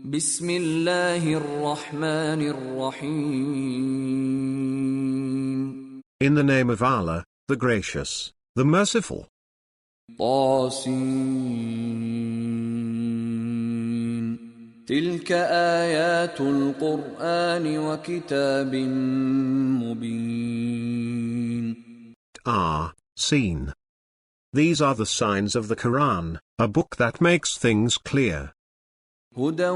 بسم الله الرحمن الرحيم. In the name of Allah, the Gracious, the Merciful. طاسين تلك آيات القرآن وكتاب مبين. Seen. These are the signs of the Quran, a book that makes things clear. هدى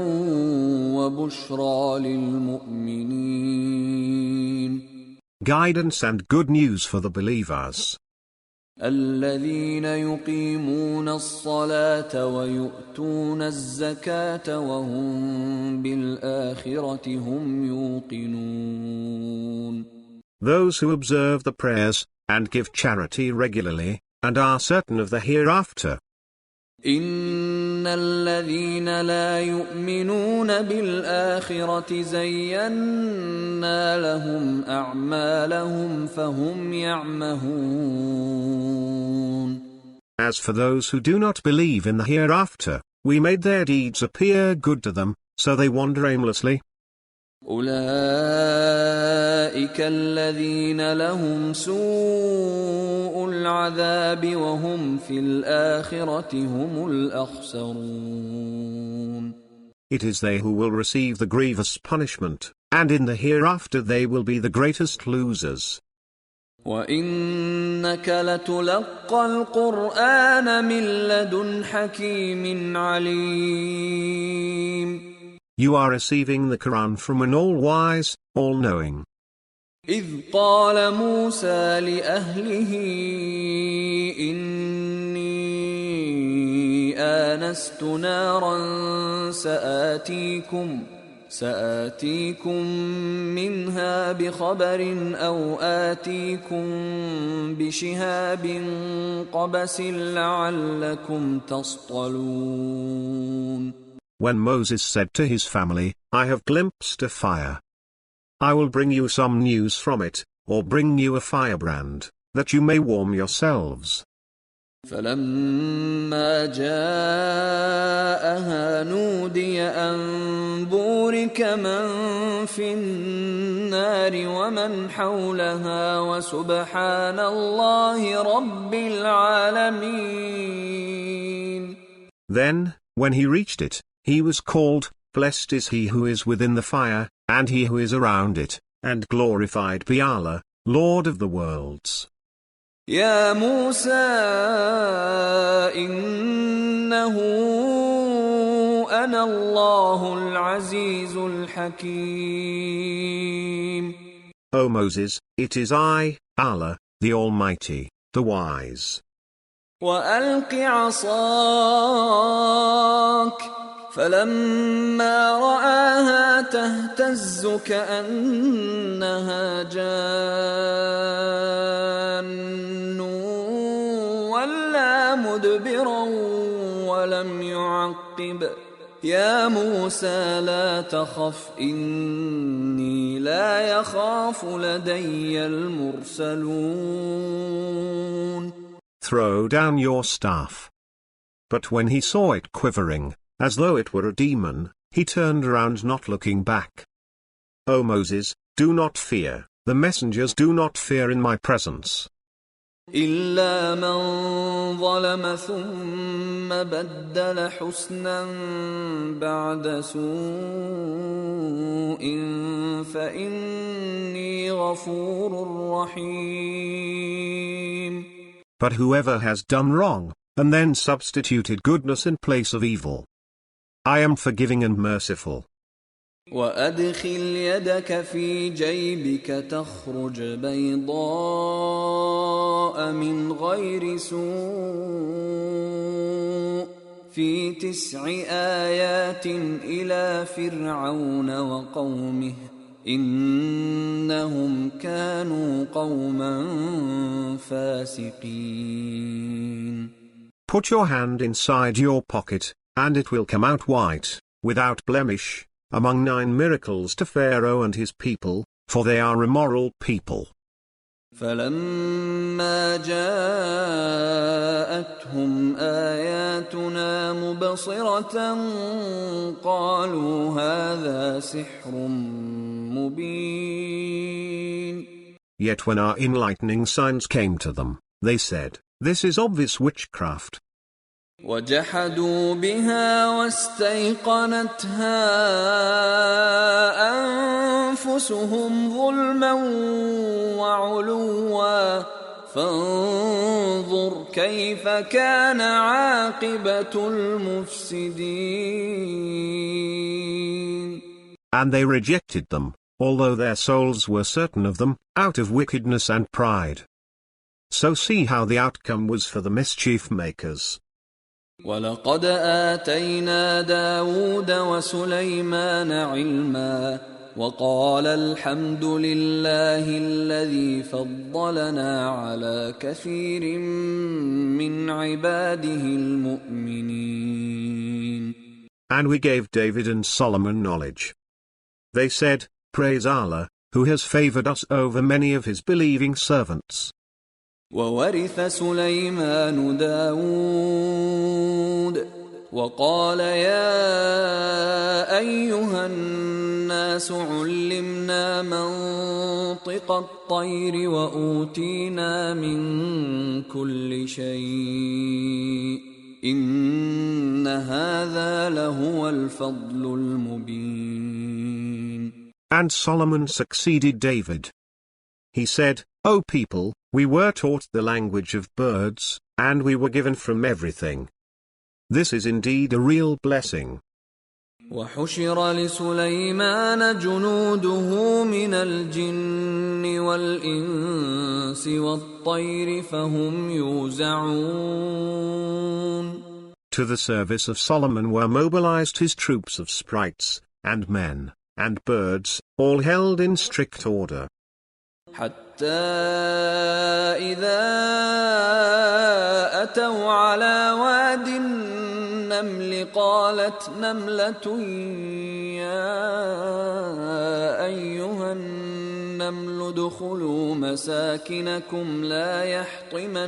وبشرى للمؤمنين. Guidance and good news for the believers. الذين يقيمون الصلاة ويؤتون الزكاة وهم بالآخرة هم يوقنون. Those who observe the prayers, and give charity regularly, and are certain of the hereafter. إن الذين لا يؤمنون بالآخرة زينا لهم أعمالهم فهم يعمهون. As for those who do not believe in the hereafter, we made their deeds appear good to them, so they wander aimlessly. أولئك الذين لهم سوء العذاب وهم في الآخرة هم الأخسرون. It is they who will receive the grievous punishment, and in the hereafter they will be the greatest losers. وَإِنَّكَ لَتُلَقَّى الْقُرْآنَ مِنْ لَدُنْ حَكِيمٍ عَلِيمٍ. You are receiving the Quran from an all-wise, all-knowing. إِذْ قَالَ مُوسَى لِأَهْلِهِ إِنِّي آنَسْتُ نَارًا سآتيكم منها بخبر أو آتيكم بشهاب قبس لعلكم تصطلون. When Moses said to his family, I have glimpsed a fire. I will bring you some news from it, or bring you a firebrand, that you may warm yourselves. فَلَمَّا جَاءَهَا نُودِيَ أَن بُورِكَ مَن فِي النَّارِ وَمَنْ حَوْلَهَا وَسُبْحَانَ اللَّهِ رَبِّ الْعَالَمِينَ. Then, when he reached it, he was called, Blessed is he who is within the fire, and he who is around it, and glorified be Allah, Lord of the worlds. يا موسى إنه أنا الله العزيز الحكيم. O Moses, it is I, Allah, the Almighty, the Wise. وألق عصاك فلما رآها تهتز كأنها جان ولا مدبرا ولم يعقب. يا موسى لا تخف إني لا يخاف لدي المرسلون. Throw down your staff. But when he saw it quivering, as though it were a demon, he turned around not looking back. O Moses, do not fear, the messengers do not fear in my presence. إلا من ظلم ثم بدل حسنا بعد سوء فإني غفور رحيم. But whoever has done wrong, and then substituted goodness in place of evil, I am forgiving and merciful. وأدخل يدك في جيبك تخرج بيضاء من غير سوء في 9 آيات إلى فرعون وقومه إنهم كانوا قوما فاسقين. Put your hand inside your pocket, and it will come out white, without blemish, among 9 miracles to Pharaoh and his people, for they are immoral people. فلما جاءتهم آياتنا مبصرة قالوا هذا سحر مبين. Yet when our enlightening signs came to them, they said, "This is obvious witchcraft." وجحدوا بها واستيقنتها أنفسهم ظلما وعلوا فانظر كيف كان عاقبة المفسدين. And they rejected them, although their souls were certain of them, out of wickedness and pride. So see how the outcome was for the mischief makers. ولقد آتينا داود وسليمان علما وقال الحمد لله الذي فضلنا على كثير من عباده المؤمنين. And we gave David and Solomon knowledge. They said, "Praise Allah, who has favored us over many of his believing servants." وورث سليمان داود وقال يا أيها الناس علمنا منطق الطير وأوتينا من كل شيء إن هذا لهو الفضل المبين. And Solomon succeeded David. He said, "O people, we were taught the language of birds, and we were given from everything. This is indeed a real blessing." وحشر لسليمان جنوده من الجن والإنس والطير فهم يوزعون. To the service of Solomon were mobilized his troops of sprites, and men, and birds, all held in strict order. حتى إذا أتوا على واد النمل قالت نملة يا أيها النمل ادخلوا مساكنكم لا يحطمنكم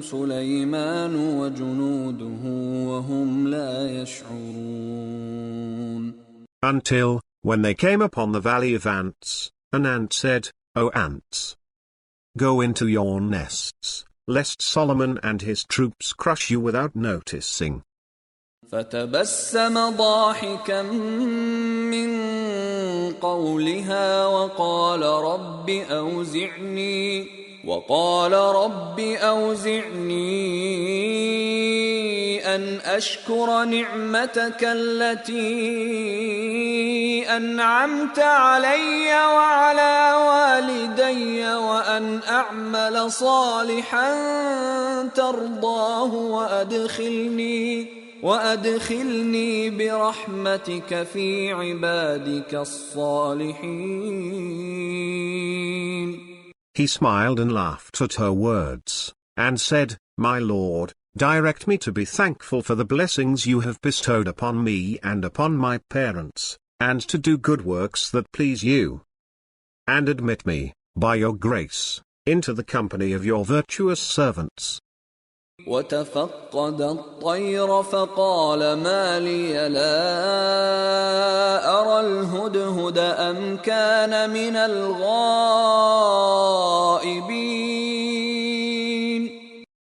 سليمان وجنوده وهم لا يشعرون. Until, when they came upon the valley of ants, an ant said, "O ants, go into your nests, lest Solomon and his troops crush you without noticing." فتبسم ضاحكا من قولها وقال رب أوزعني أن أشكر نعمتك التي أنعمت علي وعلى والدي وأن أعمل صالحا ترضاه وأدخلني برحمتك في عبادك الصالحين. He smiled and laughed at her words, and said, "My Lord, direct me to be thankful for the blessings you have bestowed upon me and upon my parents, and to do good works that please you. And admit me, by your grace, into the company of your virtuous servants." وتفقد الطير فقال ما لي لا أرى الهدهد أم كان من الغائبين.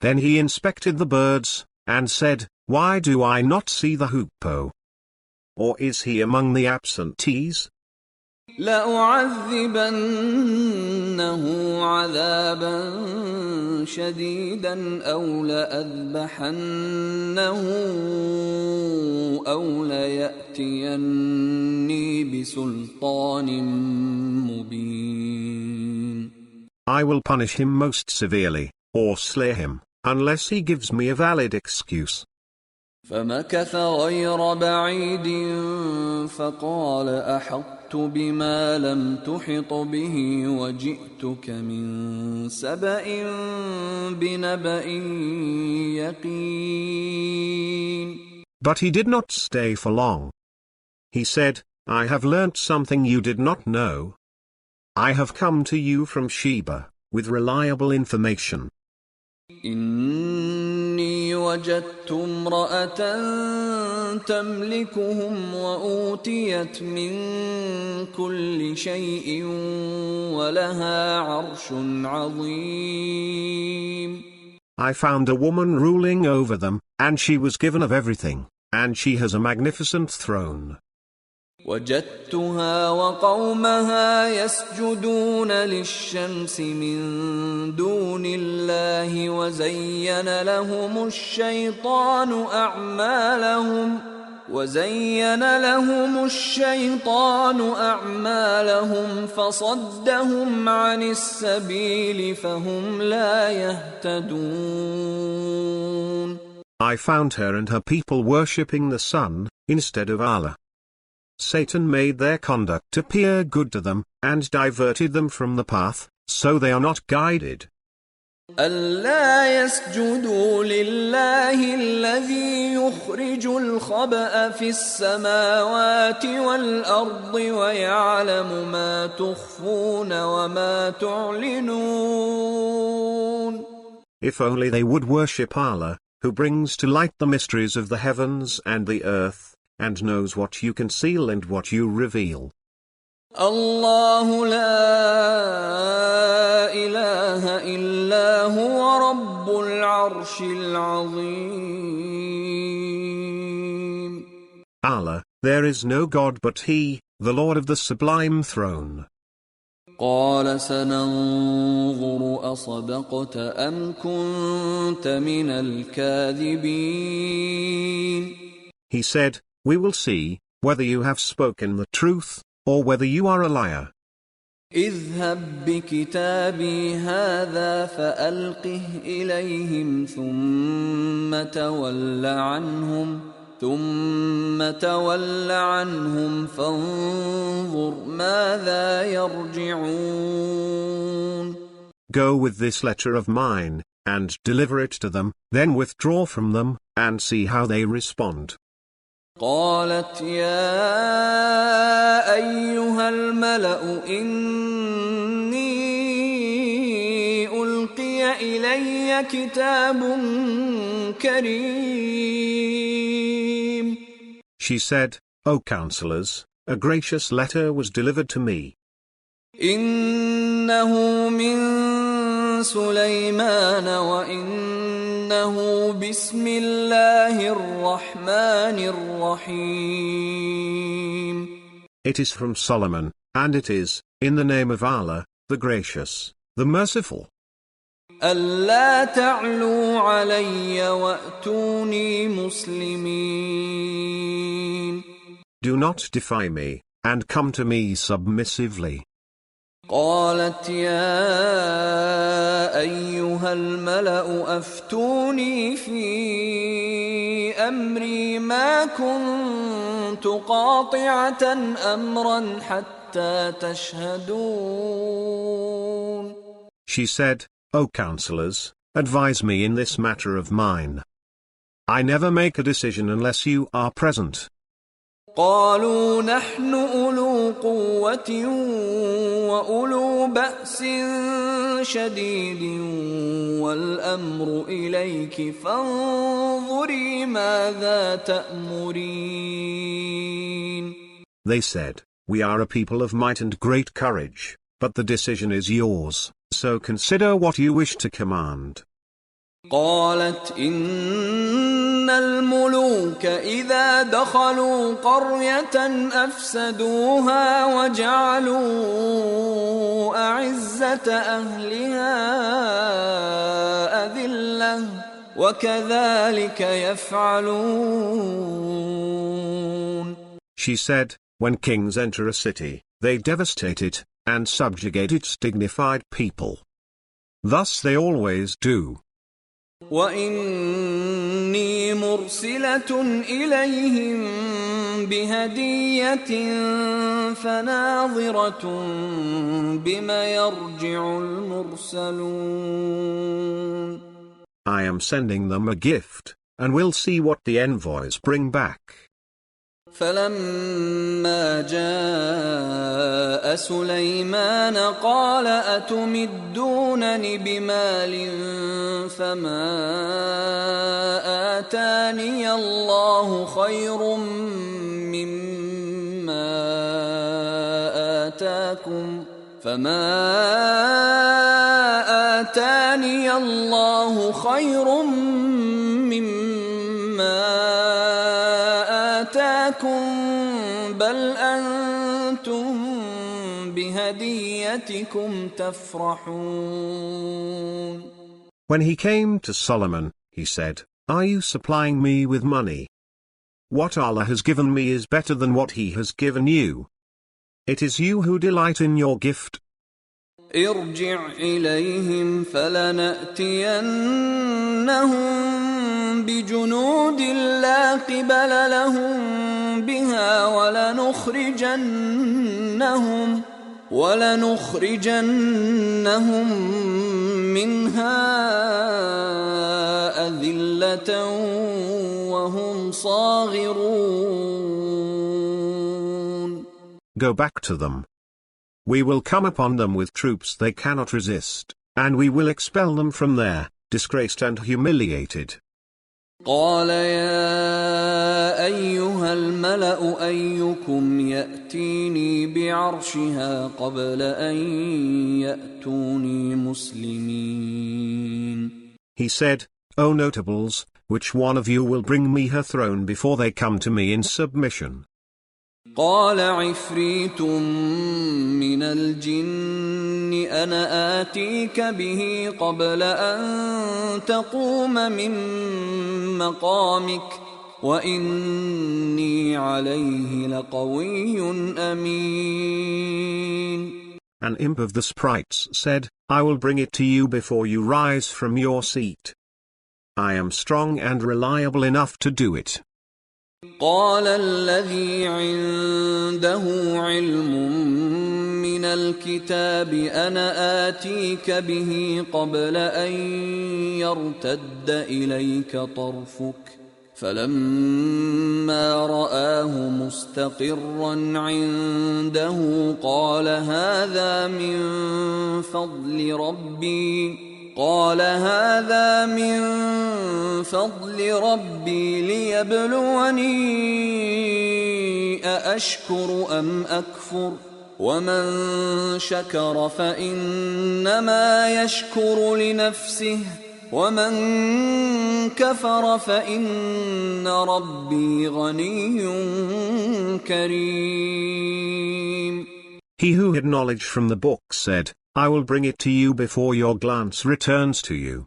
Then he inspected the birds, and said, "Why do I not see the hoopoe? Or is he among the absentees?" لأعذبنه عذابا شديدا أو لأذبحنه أو ليأتيني بسلطان مبين. I will punish him most severely, or slay him, unless he gives me a valid excuse. فمكث غير بعيد فقال أحطت بما لم تحط به وجئتك من سبأ بنبأ يقين. But he did not stay for long. He said, I have learnt something you did not know. I have come to you from Sheba, with reliable information. إني وجدت امرأة تملكهم وأوتيت من كل شيء ولها عرش عظيم. I found a woman ruling over them, and she was given of everything, and she has a magnificent throne. وجدتها وقومها يسجدون للشمس من دون الله وزين لهم الشيطان أعمالهم فصدهم عن السبيل فهم لا يهتدون. I found her and her people worshipping the sun, instead of Allah. Satan made their conduct appear good to them, and diverted them from the path, so they are not guided. ألا يسجدوا لله الذي يخرج الخبأ في السماوات والأرض ويعلم ما تخفون وما تعلنون. If only they would worship Allah, who brings to light the mysteries of the heavens and the earth, and knows what you conceal and what you reveal. الله لا إله إلا هو رب العرش العظيم. Allah, there is no God but He, the Lord of the sublime throne. قال سننظر أصدقت أم كنت من الكاذبين. He said, we will see, whether you have spoken the truth, or whether you are a liar. اذهب بكتابي هذا فألقه إليهم ثم تول عنهم فانظر ماذا يرجعون. Go with this letter of mine, and deliver it to them, then withdraw from them, and see how they respond. قالت يا أيها الملأ إني ألقي إلي كتاب كريم. She said, O counselors, a gracious letter was delivered to me. إنه من سليمان وإنه بسم الله الرحمن الرحيم. It is from Solomon, and it is, in the name of Allah, the gracious, the merciful. ألا تعلوا علي وأتوني مسلمين. Do not defy me, and come to me submissively. قالت يا أيها الملأ أفتوني في أمري ما كنت قاطعة أمرا حتى تشهدون. She said, O counselors, advise me in this matter of mine. I never make a decision unless you are present. قالوا نحن أولو قوة وأولو بأس شديد والأمر إليك فانظري ماذا تأمرين. They said, we are a people of might and great courage, but the decision is yours, so consider what you wish to command. قالت إن الملوك إذا دخلوا قرية أفسدوها وجعلوا أعزة أهلها أذلة وكذلك يفعلون. She said, when kings enter a city, they devastate it, and subjugate its dignified people. Thus they always do. وإني مرسلة إليهم بهدية فناظرة بما يرجع المرسلون. I am sending them a gift, and we'll see what the envoys bring back. فلما جاء سليمان قال أتمدونني بمال فما آتاني الله خير مما آتاكم بل أنتم بهديتكم تفرحون. When he came to Solomon, he said, "Are you supplying me with money? What Allah has given me is better than what He has given you. It is you who delight in your gift." ارجع إليهم فلنأتينهم بجنود لا قبل لهم بها ولنخرجنهم منها أذلة وهم صاغرون. Go back to them. We will come upon them with troops they cannot resist, and we will expel them from there, disgraced and humiliated. قال يا أيها الملأ أيكم يأتيني بعرشها قبل أن يأتوني مسلمين. He said, "O notables, which one of you will bring me her throne before they come to me in submission?" قال عفريت من الجن أنا آتيك به قبل أن تقوم من مقامك وإني عليه لقوي أمين. An imp of the sprites said, "I will bring it to you before you rise from your seat. I am strong and reliable enough to do it." قال الذي عنده علم من الكتاب أنا آتيك به قبل أن يرتد إليك طرفك فلما رآه مستقرا عنده قال هذا من فضل ربي ليبلوني أأشكر أم أكفر ومن شكر فإنما يشكر لنفسه ومن كفر فإن ربي غني كريم. He who had knowledge from the book said, "I will bring it to you before your glance returns to you."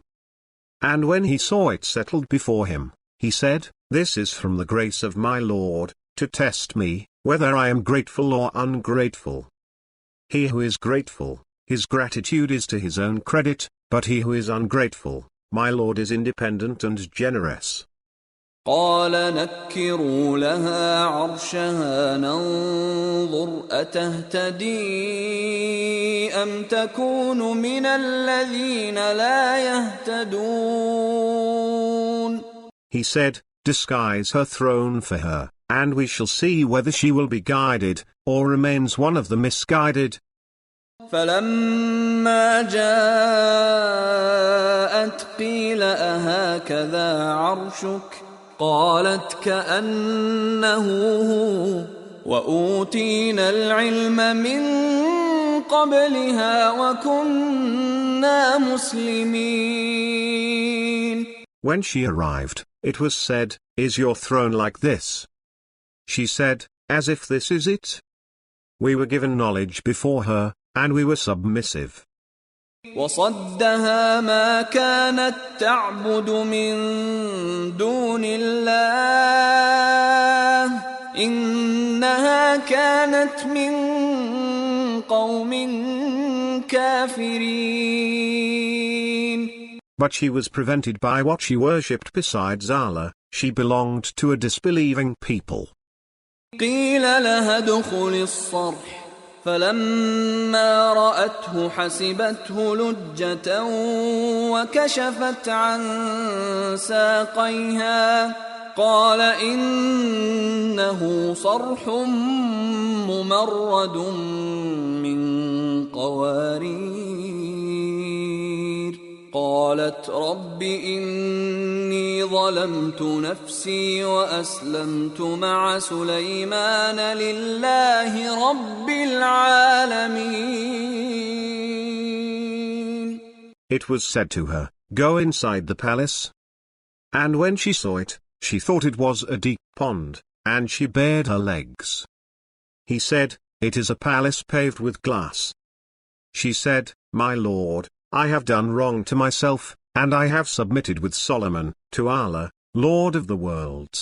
And when he saw it settled before him, he said, "This is from the grace of my Lord, to test me, whether I am grateful or ungrateful." He who is grateful, his gratitude is to his own credit, but he who is ungrateful, my Lord is independent and generous. قال نكروا لها عرشها ننظر أتهتدي أم تكون من الذين لا يهتدون. He said, "Disguise her throne for her, and we shall see whether she will be guided, or remains one of the misguided." فلما جاءت قيل أهكذا عرشك قالت كأنه هو وأوتينا العلم من قبلها وكنا مسلمين. When she arrived, it was said, "Is your throne like this?" She said, "As if this is it." We were given knowledge before her, and we were submissive. وصدها ما كانت تعبد من دون الله إنها كانت من قوم كافرين. But she was prevented by what she worshipped besides Allah. She belonged to a disbelieving people. قيل لها ادخل الصرح فلما رأته حسبته لجة وكشفت عن ساقيها قال إنه صرح ممرد من قوارير. قالت رب إني ظلمت نفسي وأسلمت مع سليمان لله رب العالمين. It was said to her, "Go inside the palace." And when she saw it, she thought it was a deep pond, and she bared her legs. He said, "It is a palace paved with glass." She said, "My lord, I have done wrong to myself, and I have submitted with Solomon, to Allah, Lord of the worlds."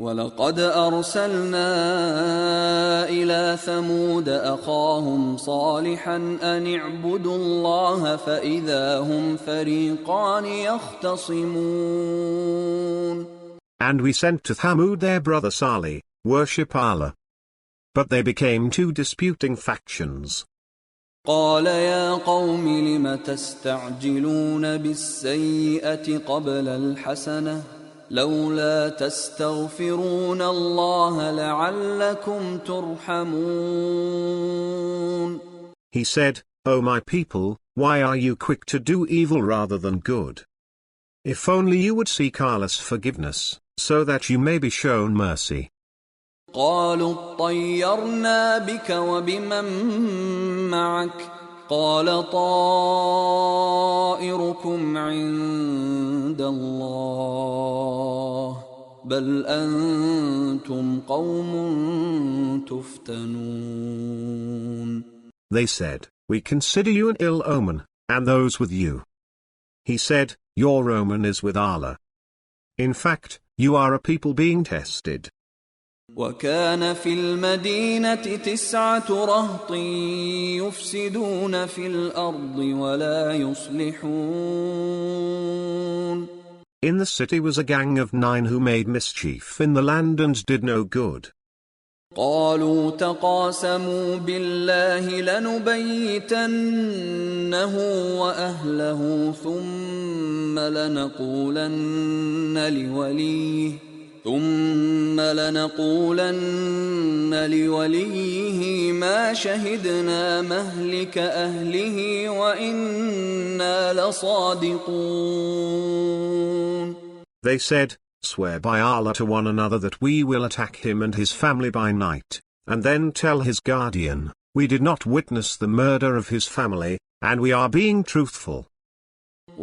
وَلَقَدْ أَرْسَلْنَا إِلَى ثَمُودَ أَخَاهُمْ صَالِحًا أَنِ اعْبُدُوا اللَّهَ فَإِذَا هُمْ فَرِيقَانِ يَخْتَصِمُونَ. And we sent to Thamud their brother Salih, worship Allah. But they became two disputing factions. قال يا قوم لم تستعجلون بالسيئة قبل الحسنة لولا تستغفرون الله لعلكم ترحمون. He said, "O my people, why are you quick to do evil rather than good? If only you would seek Allah's forgiveness, so that you may be shown mercy." قالوا اطيرنا بك وبمن معك قال طائركم عند الله بل أنتم قوم تفتنون. They said, "We consider you an ill omen, and those with you." He said, "Your omen is with Allah. In fact, you are a people being tested." وكان في المدينة 9 رهط يفسدون في الأرض ولا يصلحون. In the city was a gang of 9 who made mischief in the land and did no good. قالوا تقاسموا بالله لنبيتنه وأهله ثم لنقولن لوليه ما شهدنا مهلك أهله وإنا لصادقون. They said, "Swear by Allah to one another that we will attack him and his family by night, and then tell his guardian, we did not witness the murder of his family, and we are being truthful."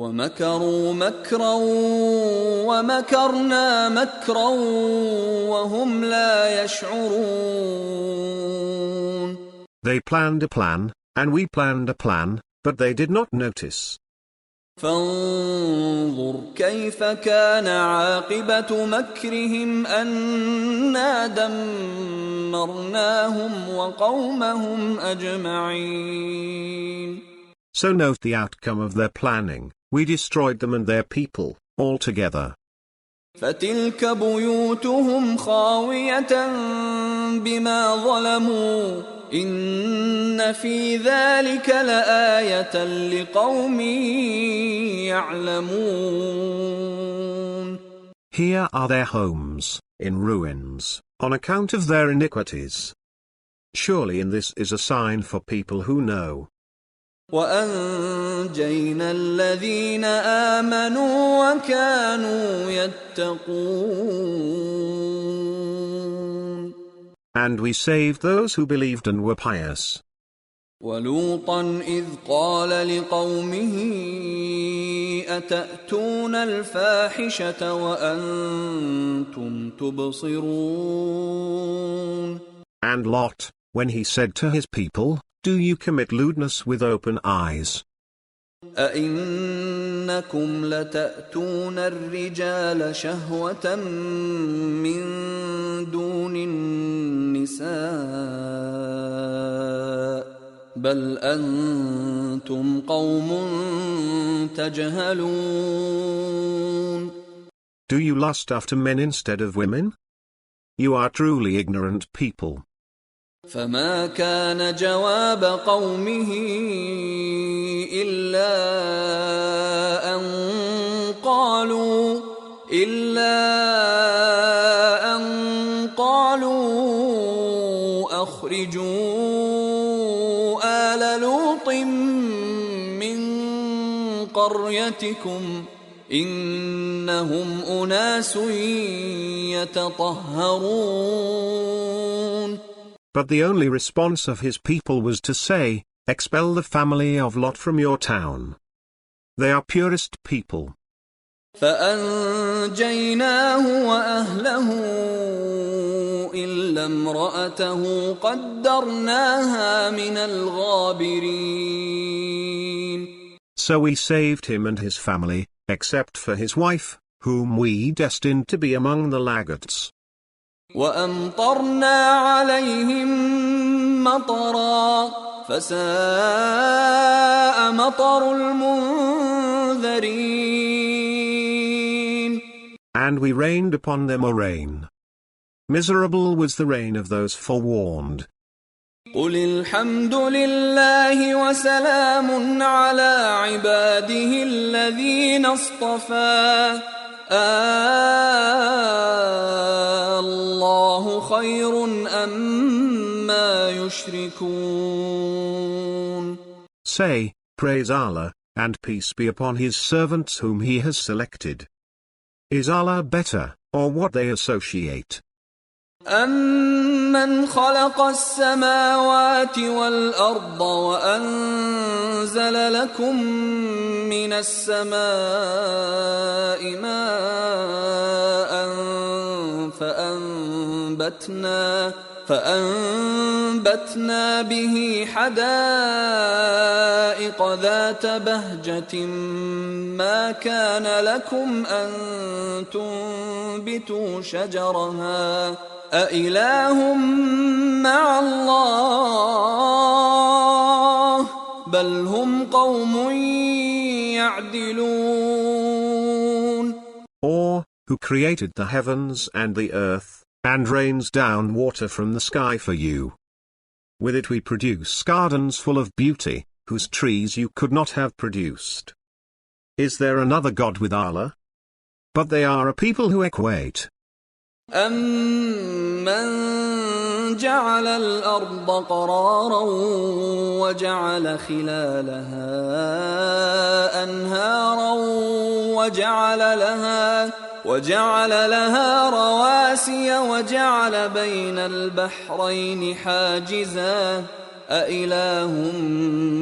وَمَكَرُوا مَكْرًا وَمَكَرْنَا مَكْرًا وَهُمْ لَا يَشْعُرُونَ. They planned a plan, and we planned a plan, but they did not notice. فانظر كيف كان عاقبة مكرهم أنا دمرناهم وقومهم أجمعين. So note the outcome of their planning. We destroyed them and their people, altogether. فتلك بيوتهم خاوية بما ظلموا إن في ذلك لآية لقوم يعلمون. Here are their homes, in ruins, on account of their iniquities. Surely in this is a sign for people who know. وأنجينا الذين آمنوا وكانوا يتقون. And we saved those who believed and were pious. ولوطا إذ قال لقومه أتأتون الفاحشة وأنتم تبصرون. And Lot, when he said to his people, "Do you commit lewdness with open eyes? أئنكم لتأتون الرجال شهوة من دون النساء بل أنتم قوم تجهلون. Do you lust after men instead of women? You are truly ignorant people." فما كان جواب قومه إلا أن قالوا إلا أن قالوا أخرجوا آل لوط من قريتكم إنهم أناس يتطهرون. But the only response of his people was to say, expel the family of Lot from your town. They are purest people. فأنجيناه وأهله إلا امرأته قدرناها من الغابرين. So we saved him and his family, except for his wife, whom we destined to be among the laggards. وأمطرنا عليهم مطرا فساء مطر المنذرين. And we rained upon them a rain. Miserable was the rain of those forewarned. قل الحمد لله وسلام على عباده الذين اصطفى الله خير أما يشركون. Say, praise Allah, and peace be upon his servants whom he has selected. Is Allah better, or what they associate? أَمَّنْ خَلَقَ السَّمَاوَاتِ وَالْأَرْضَ وَأَنزَلَ لَكُم مِّنَ السَّمَاءِ مَاءً فَأَنبَتْنَا بِهِ حَدَائِقَ ذَاتَ بَهْجَةٍ مَّا كَانَ لَكُمْ أَن تُنبِتُوا شَجَرَهَا أإله مع الله بل هم قوم يعدلون. Or, who created the heavens and the earth, and rains down water from the sky for you. With it we produce gardens full of beauty, whose trees you could not have produced. Is there another God with Allah? But they are a people who equate. أَمَّنْ جَعَلَ الْأَرْضَ قَرَارًا وَجَعَلَ خِلَالَهَا أَنْهَارًا وَجَعَلَ لَهَا رَوَاسِيَ وَجَعَلَ بَيْنَ الْبَحْرَيْنِ حَاجِزًا أَإِلَٰهٌ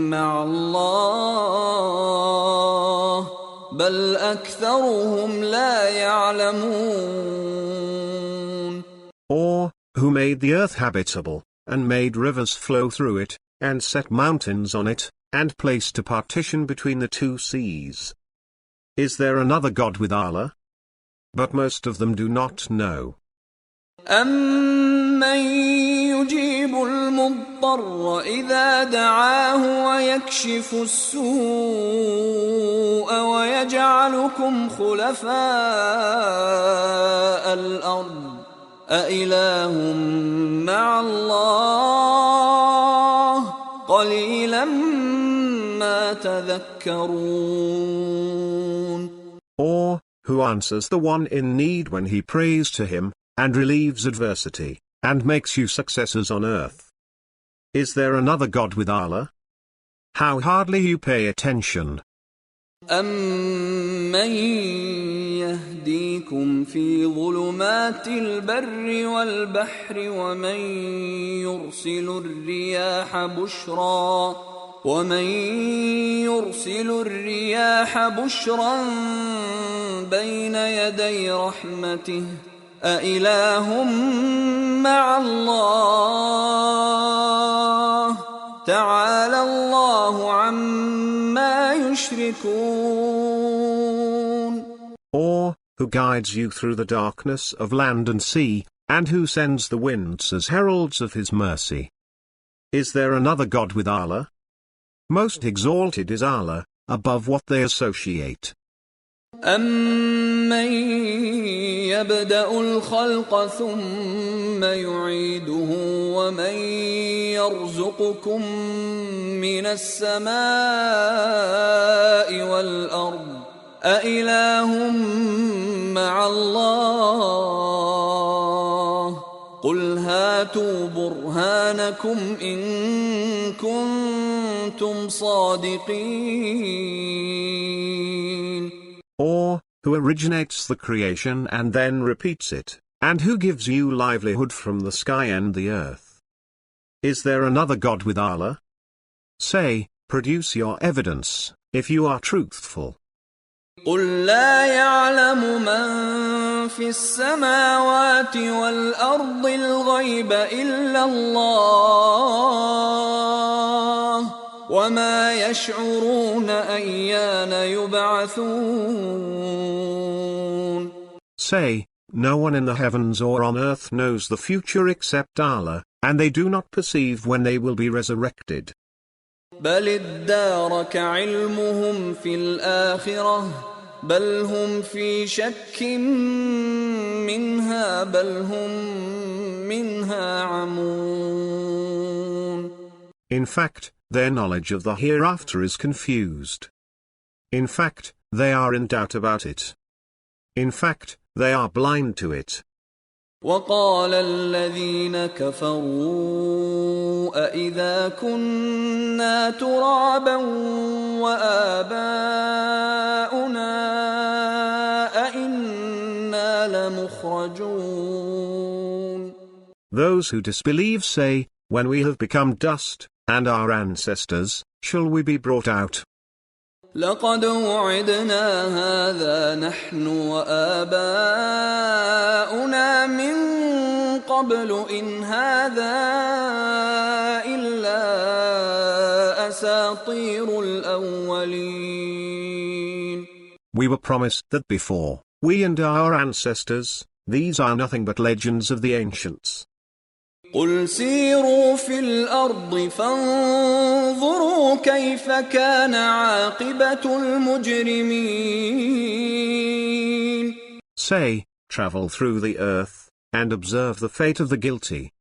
مَّعَ اللَّهِ بل أكثرهم لا يعلمون. Or, who made the earth habitable, and made rivers flow through it, and set mountains on it, and placed a partition between the two seas. Is there another God with Allah? But most of them do not know. أَمَّن يُجِيبُ الْمُضْطَرَّ إِذَا دَعَاهُ وَيَكْشِفُ السُّوءَ وَيَجْعَلُكُمْ خُلَفَاءَ الْأَرْضِ أَإِلَٰهٌ مَّعَ اللَّهِ قَلِيلًا مَّا تَذَكَّرُونَ. Or, who answers the one in need when he prays to him, and relieves adversity, and makes you successors on earth. Is there another God with Allah? How hardly you pay attention. أَمَّن يَهْدِيكُمْ فِي ظُلُمَاتِ الْبَرِّ وَالْبَحْرِ وَمَن يُرْسِلُ الرِّيَاحَ بُشْرًا بَيْنَ يَدَيْ رَحْمَتِهِ أإله مع الله تعالى الله عما يشركون. Or, who guides you through the darkness of land and sea, and who sends the winds as heralds of his mercy. Is there another God with Allah? Most exalted is Allah, above what they associate. أَمَّن يَبْدَأُ الْخَلْقَ ثُمَّ يُعِيدُهُ وَمَن يَرْزُقُكُم مِّنَ السَّمَاءِ وَالْأَرْضِ أَإِلَٰهٌ مع الله قل هاتوا برهانكم إن كنتم صادقين. Or, who originates the creation and then repeats it, and who gives you livelihood from the sky and the earth? Is there another God with Allah? Say, produce your evidence, if you are truthful. قل لا يعلم من في السماوات والأرض الغيب إلا الله وما يشعرون أيان يبعثون. Say, no one in the heavens or on earth knows the future except Allah, and they do not perceive when they will be resurrected. بل ادارك علمهم في الآخرة بل هم في شك منها بل هم منها عمون. In fact, their knowledge of the hereafter is confused. In fact, they are in doubt about it. In fact, they are blind to it. وقال الذين كفروا أإذا كنا ترابا وآباؤنا أإنا لمخرجون. Those who disbelieve say, when we have become dust, and our ancestors, shall we be brought out? لقد وعدنا هذا نحن وآباؤنا من قبل إن هذا إلا أساطير الأولين. We were promised that before, we and our ancestors, these are nothing but legends of the ancients. قل سيروا في الأرض فانظروا كيف كان عاقبة المجرمين. Say, travel through the earth, and observe the fate of the guilty.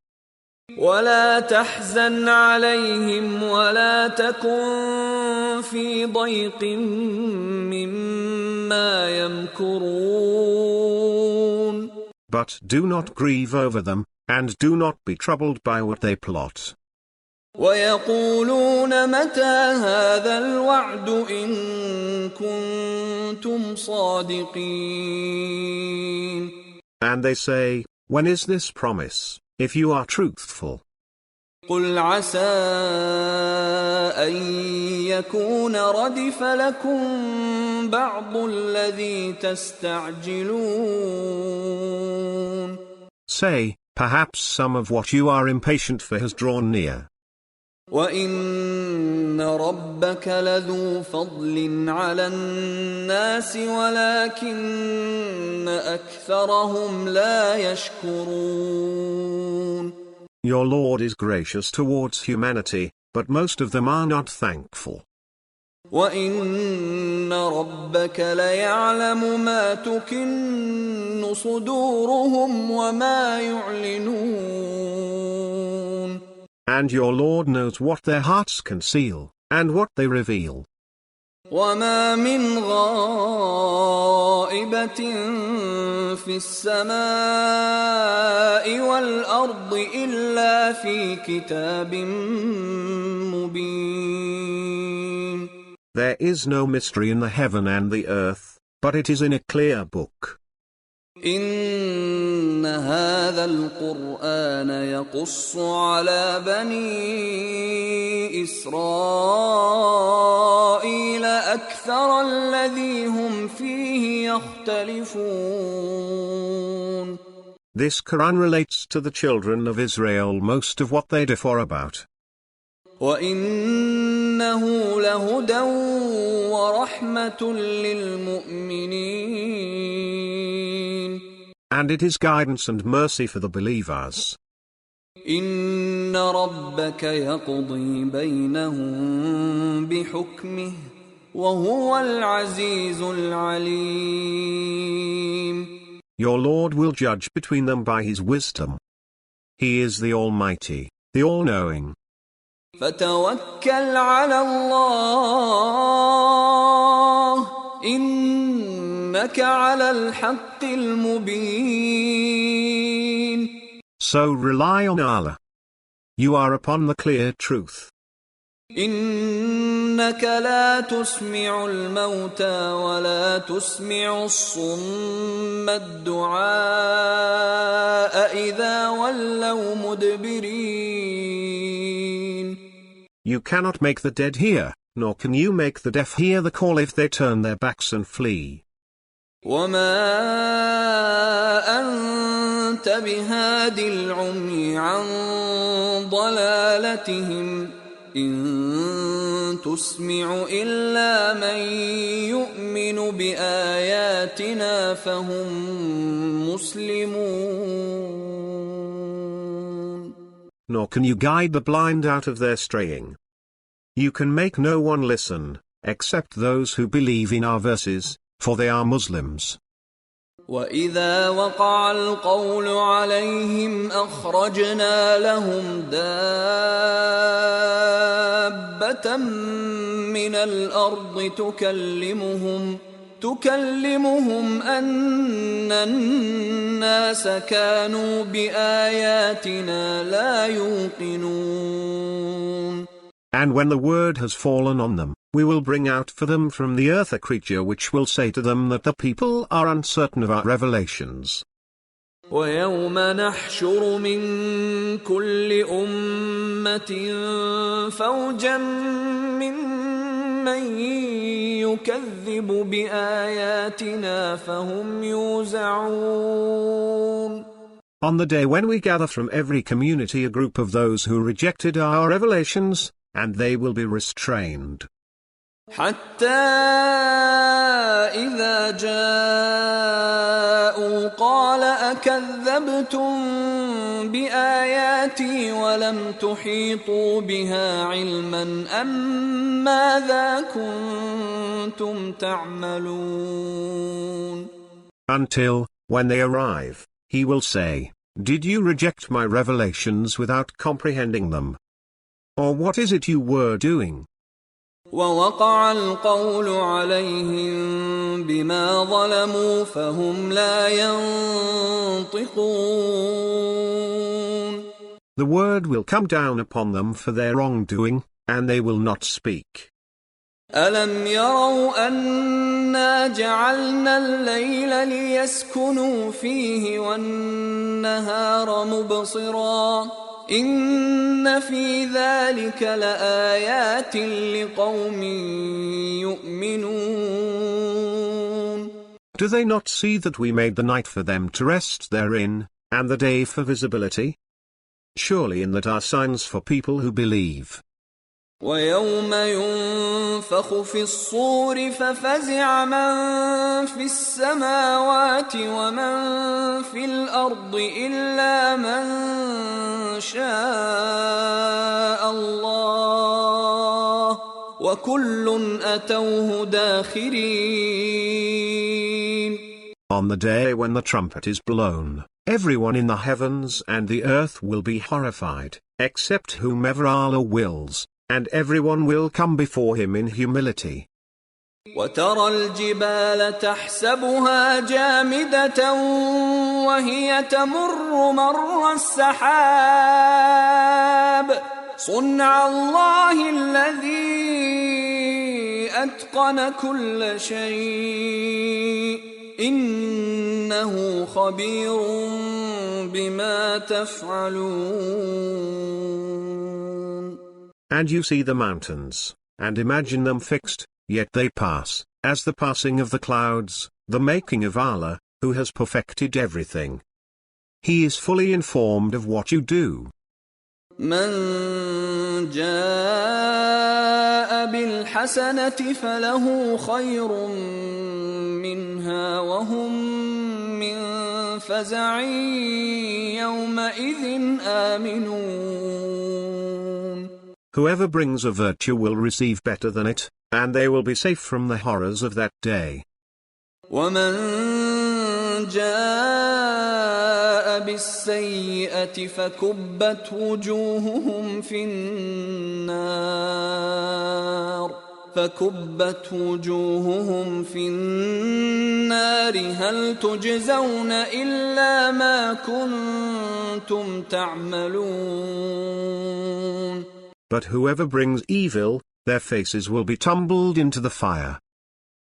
ولا تحزن عليهم ولا تكن في ضيق مما يمكرون. But do not grieve over them, and do not be troubled by what they plot. ويقولون متى هذا الوعد إن كنتم صادقين. And they say, when is this promise, if you are truthful? قل عسى أن يكون ردف لكم بعض الذي تستعجلون. Say, perhaps some of what you are impatient for has drawn near. وَإِنَّ رَبَّكَ لَذُو فَضْلٍ عَلَى النَّاسِ وَلَكِنَّ أَكْثَرَهُمْ لَا يَشْكُرُونَ. Your Lord is gracious towards humanity, but most of them are not thankful. وَإِنَّ رَبَّكَ لَيَعْلَمُ مَا تُكِنُّ صُدُورُهُمْ وَمَا يُعْلِنُونَ. And your Lord knows what their hearts conceal, and what they reveal. وَمَا مِنْ غَائِبَةٍ فِي السَّمَاءِ وَالْأَرْضِ إِلَّا فِي كِتَابٍ مُبِينٍ. There is no mystery in the heaven and the earth, but it is in a clear book. إِنَّ هَذَا الْقُرْآنَ يَقُصُّ عَلَى بَنِي إِسْرَائِيلَ أَكْثَرَ الَّذِي هُمْ فِيهِ يَخْتَلِفُونَ. This Quran relates to the children of Israel most of what they differ about. وَإِنَّهُ لَهُدًى وَرَحْمَةٌ لِّلْمُؤْمِنِينَ. And it is guidance and mercy for the believers. إِنَّ رَبَّكَ يَقْضِي بَيْنَهُم بِحُكْمِهِ وَهُوَ الْعَزِيزُ الْعَلِيمُ. Your Lord will judge between them by His wisdom. He is the Almighty, the All-Knowing. فَتَوَكَّلْ عَلَى اللَّهِ إنك على الحق المبين. So rely on Allah. You are upon the clear truth. إنك لا تسمع الموتى ولا تسمع الصم الدعاء إذا ولوا مدبرين. You cannot make the dead hear, nor can you make the deaf hear the call if they turn their backs and flee. وما أنت بهاد العمي عن ضلالتهم إن تسمع إلا من يؤمن بآياتنا فهم مسلمون. Nor can you guide the blind out of their straying. You can make no one listen, except those who believe in our verses, for they are Muslims. وَإِذَا وَقَعَ الْقَوْلُ عَلَيْهِمْ أَخْرَجْنَا لَهُمْ دَابَّةً مِّنَ الْأَرْضِ تُكَلِّمُهُمْ أَنَّ النَّاسَ كَانُوا بِآيَاتِنَا لَا يُوقِنُونَ. And when the word has fallen on them, we will bring out for them from the earth a creature which will say to them that the people are uncertain of our revelations. وَيَوْمَ نَحْشُرُ مِنْ كُلِّ أُمَّةٍ فَوْجًا مِّمَّن يُكَذِّبُ بِآيَاتِنَا فَهُمْ يُوزَعُونَ. On the day when we gather from every community a group of those who rejected our revelations, and they will be restrained. حتى إذا جاءوا قال أكذبتم بآياتي ولم تحيطوا بها علما أم ماذا كنتم تعملون. Until, when they arrive, he will say, did you reject my revelations without comprehending them? Or what is it you were doing? ووقع القول عليهم بما ظلموا فهم لا ينطقون. The word will come down upon them for their wrongdoing, and they will not speak. ألم يروا أنا جعلنا الليل ليسكنوا فيه والنهار مبصرا إن في ذلك لآيات لقوم يؤمنون. Do they not see that we made the night for them to rest therein, and the day for visibility? Surely in that are signs for people who believe. ويوم ينفخ في الصور ففزع من في السماوات ومن في الأرض إلا من شاء الله وكل أتوه داخرين. On the day when the trumpet is blown, everyone in the heavens and the earth will be horrified, except whomever Allah wills. And everyone will come before him in humility. وترى الجبال تحسبها جامدة وهي تمر مر السحاب صنع الله الذي أتقن كل شيء إنه خبير بما تفعلون. And you see the mountains, and imagine them fixed, yet they pass, as the passing of the clouds, the making of Allah, who has perfected everything. He is fully informed of what you do. من جاء بالحسنة فله خير منها وهم من فزع يومئذ آمنون. Whoever brings a virtue will receive better than it, and they will be safe from the horrors of that day. ومن جاء بالسيئة فكبت وجوههم في النار فكبت وجوههم في النار هل تجزون إلا ما كنتم تعملون. But whoever brings evil, their faces will be tumbled into the fire.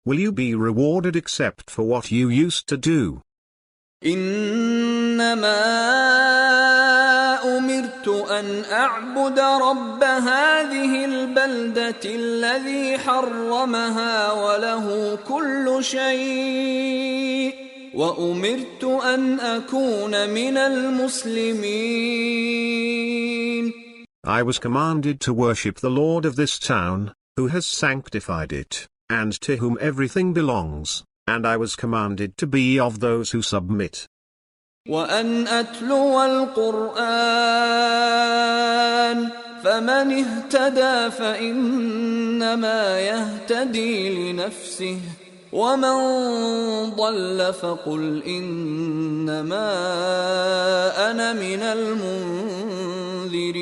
Will you be rewarded except for what you used to do? إنما أمرت أن أعبد رب هذه البلدة الذي حرمها وله كل شيء وأمرت أن أكون من المسلمين. I was commanded to worship the Lord of this town, who has sanctified it, and to whom everything belongs, and I was commanded to be of those who submit. وأن أتلو القرآن فمن اهتدى فإنما يهتدي لنفسه ومن ضل فقل إنما أنا من المنذرين.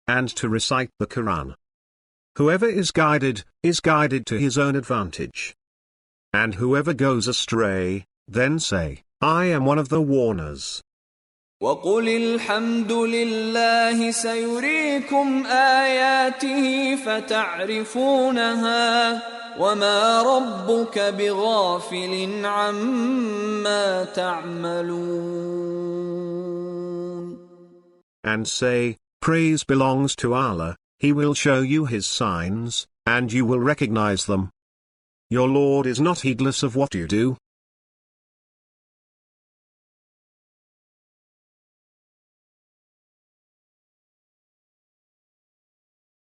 And to recite the Quran. Whoever is guided to his own advantage. And whoever goes astray, then say, I am one of the warners. وَقُلِ الْحَمْدُ لِلَّهِ سَيُرِيكُمْ آيَاتِهِ فَتَعْرِفُونَهَا وَمَا رَبُّكَ بِغَافِلٍ عَمَّا تَعْمَلُونَ. And say, praise belongs to Allah, He will show you His signs, and you will recognize them. Your Lord is not heedless of what you do.